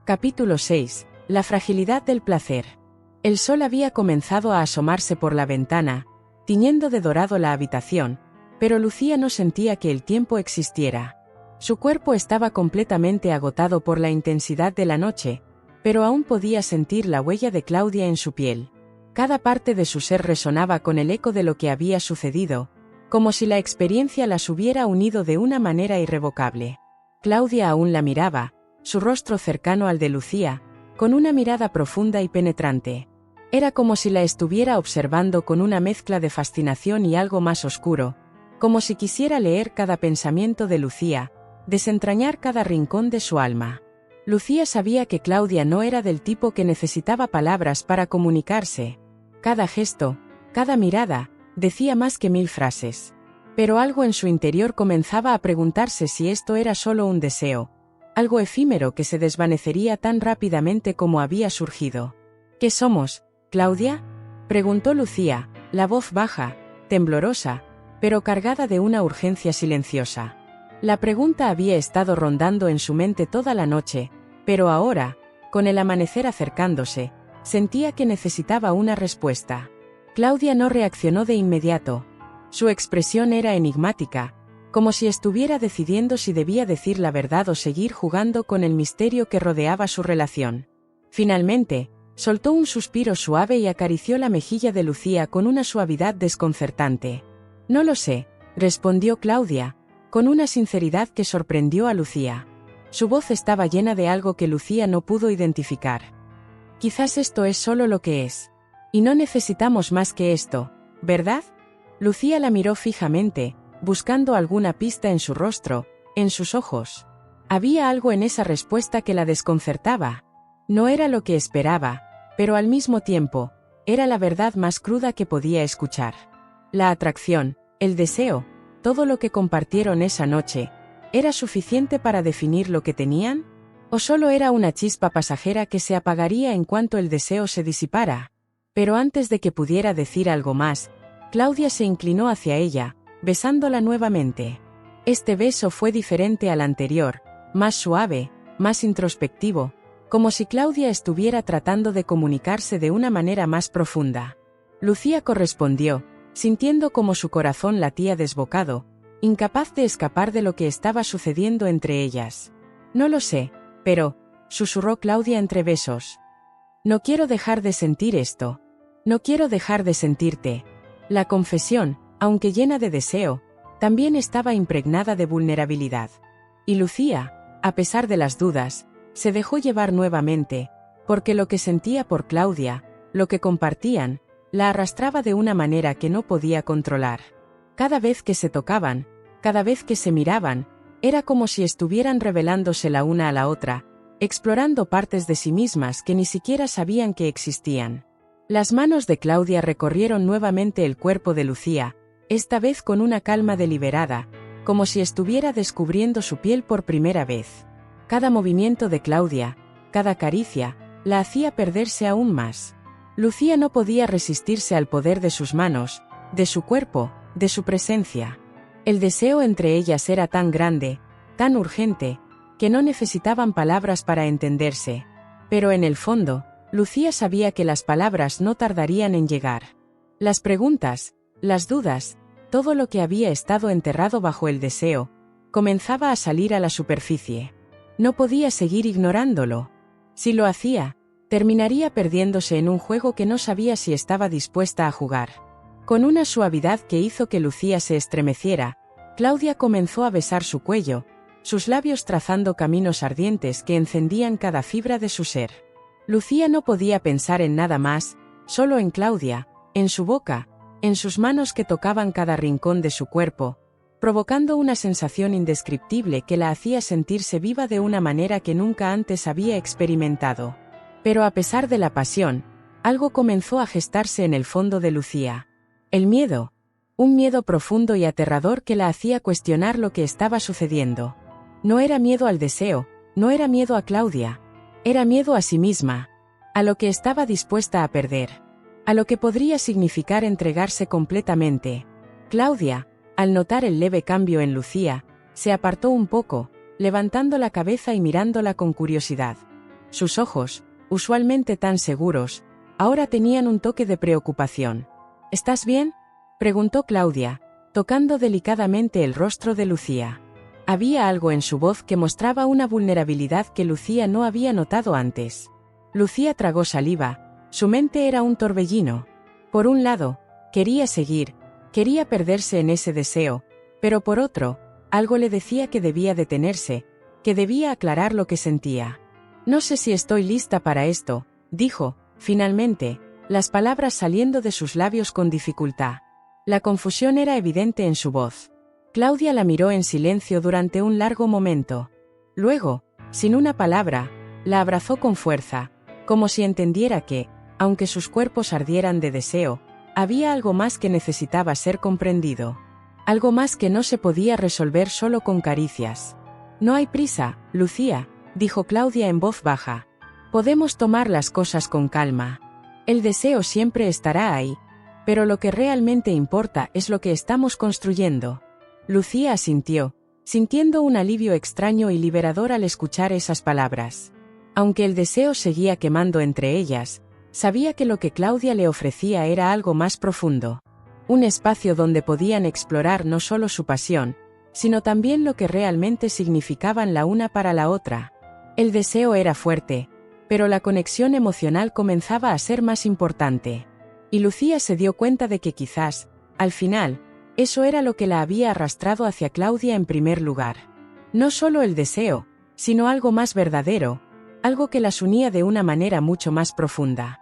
Capítulo 6. La fragilidad del placer. El sol había comenzado a asomarse por la ventana, tiñendo de dorado la habitación, pero Lucía no sentía que el tiempo existiera. Su cuerpo estaba completamente agotado por la intensidad de la noche, pero aún podía sentir la huella de Claudia en su piel. Cada parte de su ser resonaba con el eco de lo que había sucedido, como si la experiencia las hubiera unido de una manera irrevocable. Claudia aún la miraba, su rostro cercano al de Lucía, con una mirada profunda y penetrante. Era como si la estuviera observando con una mezcla de fascinación y algo más oscuro, como si quisiera leer cada pensamiento de Lucía, desentrañar cada rincón de su alma. Lucía sabía que Claudia no era del tipo que necesitaba palabras para comunicarse. Cada gesto, cada mirada, decía más que 1000 frases. Pero algo en su interior comenzaba a preguntarse si esto era solo un deseo, algo efímero que se desvanecería tan rápidamente como había surgido. ¿Qué somos, Claudia?, preguntó Lucía, la voz baja, temblorosa, pero cargada de una urgencia silenciosa. La pregunta había estado rondando en su mente toda la noche, pero ahora, con el amanecer acercándose, sentía que necesitaba una respuesta. Claudia no reaccionó de inmediato. Su expresión era enigmática, como si estuviera decidiendo si debía decir la verdad o seguir jugando con el misterio que rodeaba su relación. Finalmente, soltó un suspiro suave y acarició la mejilla de Lucía con una suavidad desconcertante. «No lo sé», respondió Claudia, con una sinceridad que sorprendió a Lucía. Su voz estaba llena de algo que Lucía no pudo identificar. «Quizás esto es solo lo que es. Y no necesitamos más que esto, ¿verdad?». Lucía la miró fijamente, buscando alguna pista en su rostro, en sus ojos. Había algo en esa respuesta que la desconcertaba. No era lo que esperaba, pero al mismo tiempo, era la verdad más cruda que podía escuchar. La atracción, el deseo, todo lo que compartieron esa noche, ¿era suficiente para definir lo que tenían? ¿O solo era una chispa pasajera que se apagaría en cuanto el deseo se disipara? Pero antes de que pudiera decir algo más, Claudia se inclinó hacia ella, besándola nuevamente. Este beso fue diferente al anterior, más suave, más introspectivo, como si Claudia estuviera tratando de comunicarse de una manera más profunda. Lucía correspondió, sintiendo como su corazón latía desbocado, incapaz de escapar de lo que estaba sucediendo entre ellas. «No lo sé, pero», susurró Claudia entre besos. «No quiero dejar de sentir esto. No quiero dejar de sentirte». La confesión, aunque llena de deseo, también estaba impregnada de vulnerabilidad. Y Lucía, a pesar de las dudas, se dejó llevar nuevamente, porque lo que sentía por Claudia, lo que compartían, la arrastraba de una manera que no podía controlar. Cada vez que se tocaban, cada vez que se miraban, era como si estuvieran revelándose la una a la otra, explorando partes de sí mismas que ni siquiera sabían que existían. Las manos de Claudia recorrieron nuevamente el cuerpo de Lucía, esta vez con una calma deliberada, como si estuviera descubriendo su piel por primera vez. Cada movimiento de Claudia, cada caricia, la hacía perderse aún más. Lucía no podía resistirse al poder de sus manos, de su cuerpo, de su presencia. El deseo entre ellas era tan grande, tan urgente, que no necesitaban palabras para entenderse. Pero en el fondo, Lucía sabía que las palabras no tardarían en llegar. Las preguntas, las dudas, todo lo que había estado enterrado bajo el deseo, comenzaba a salir a la superficie. No podía seguir ignorándolo. Si lo hacía, terminaría perdiéndose en un juego que no sabía si estaba dispuesta a jugar. Con una suavidad que hizo que Lucía se estremeciera, Claudia comenzó a besar su cuello, sus labios trazando caminos ardientes que encendían cada fibra de su ser. Lucía no podía pensar en nada más, solo en Claudia, en su boca, en sus manos que tocaban cada rincón de su cuerpo, provocando una sensación indescriptible que la hacía sentirse viva de una manera que nunca antes había experimentado. Pero a pesar de la pasión, algo comenzó a gestarse en el fondo de Lucía. El miedo. Un miedo profundo y aterrador que la hacía cuestionar lo que estaba sucediendo. No era miedo al deseo, no era miedo a Claudia. Era miedo a sí misma, a lo que estaba dispuesta a perder, a lo que podría significar entregarse completamente. Claudia, al notar el leve cambio en Lucía, se apartó un poco, levantando la cabeza y mirándola con curiosidad. Sus ojos, usualmente tan seguros, ahora tenían un toque de preocupación. ¿Estás bien?, preguntó Claudia, tocando delicadamente el rostro de Lucía. Había algo en su voz que mostraba una vulnerabilidad que Lucía no había notado antes. Lucía tragó saliva, su mente era un torbellino. Por un lado, quería seguir, quería perderse en ese deseo, pero por otro, algo le decía que debía detenerse, que debía aclarar lo que sentía. No sé si estoy lista para esto, dijo, finalmente, las palabras saliendo de sus labios con dificultad. La confusión era evidente en su voz. Claudia la miró en silencio durante un largo momento. Luego, sin una palabra, la abrazó con fuerza, como si entendiera que, aunque sus cuerpos ardieran de deseo, había algo más que necesitaba ser comprendido. Algo más que no se podía resolver solo con caricias. No hay prisa, Lucía, dijo Claudia en voz baja. Podemos tomar las cosas con calma. El deseo siempre estará ahí, pero lo que realmente importa es lo que estamos construyendo. Lucía asintió, sintiendo un alivio extraño y liberador al escuchar esas palabras. Aunque el deseo seguía quemando entre ellas, sabía que lo que Claudia le ofrecía era algo más profundo. Un espacio donde podían explorar no solo su pasión, sino también lo que realmente significaban la una para la otra. El deseo era fuerte, pero la conexión emocional comenzaba a ser más importante. Y Lucía se dio cuenta de que quizás, al final, eso era lo que la había arrastrado hacia Claudia en primer lugar. No solo el deseo, sino algo más verdadero, algo que las unía de una manera mucho más profunda.